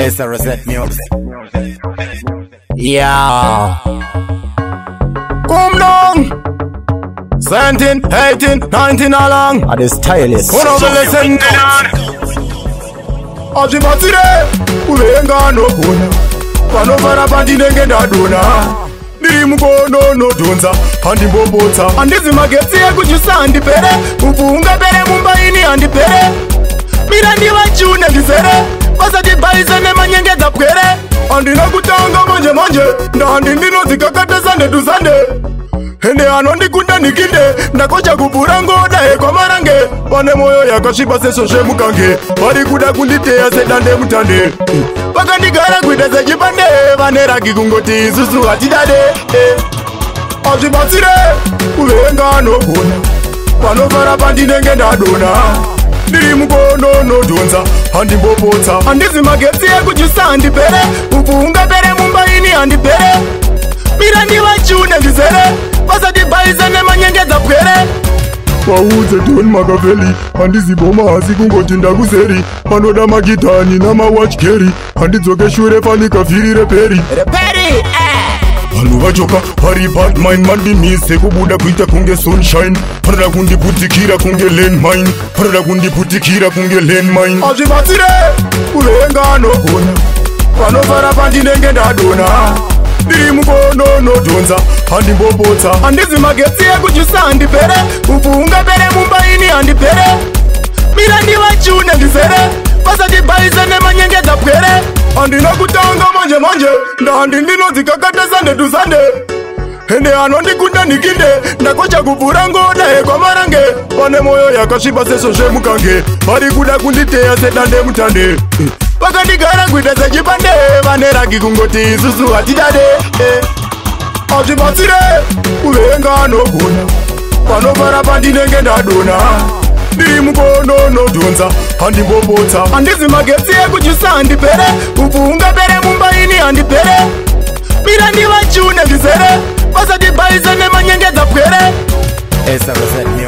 It's a reset music. Yeah. Come down. 17, 18, 19 along. Are they stylish? One of the listen. Ajimatire. Ulenga no kuna. Panovara pandinenge ndadona. Ndirimukono no donza. Handi mbobota. Andizi mageti ya kujusa andipere. Ufunga pere mumbaini andipere. Mirandi wachune disere. Basati baisa ne manyengeza pwere. Andina kutanga manje manje. Ndandi ndino zikakate sande tu sande. Hende anondi kunda nikinde. Ndakocha kupura ngoda kwa marange. Pane moyo yakashiba seso shemukange. Bari kuda kundite ya sedande mutande. Paka ndigara kuida sejipande. Vanera kikungoti susu hatidade. Ajibatire. Ulenga no kuna. Panovara pandinenge ndadona. Ndirimukono no donza. Handi mbobota. Andizi mageti ya kujusa andipere. Ufunga pere mumbaini andipere. Mirandi wachune disere. Basati baisa ne manyengeza pwere. Wauze Don Magaveli. Andizi boma hasi kungoti ndaguseri. Panoda magitani na mawatch carry. Andidzoke shure fanika firi reperi. Reperi, Hanu vachoka, hari bad mind. Mandi mise kubuda kuita kunge sunshine. Parada kundi putikira kunge landmine. Parada kundi putikira kunge landmine. Ajibatire, ulenga no kuna. Panovara pandinenge ndadona. Ndirimukono no donza. Handi mbobota. Andizi mageti ya kujusa andipere. Ufunga pere mumbaini andipere. Mirandi wachune disere. Basati baisa ne manyengeza pwere. Andina kutanga manje manje. Ndandi ndino zikakate sande tu sande. Hende anondi kunda nikinde. Ndakocha kupura ngoda kwa marange. Pane moyo yakashiba seso shemukange. Bari kuda kundite ya sedande mutande. Paka ndigara kuida sejipande. Vanera kikungoti susu hatidade. Ajibatire. Ulenga no kuna. Panovara pandinenge ndadona. Ndirimukono no donza. Handi mbobota. Andizi mageti ya kujusa andipere. Ufunga pere mumbaini andipere. Mirandi wachune disere. Basati baisa ne manyengeza pwere. it's a reset music.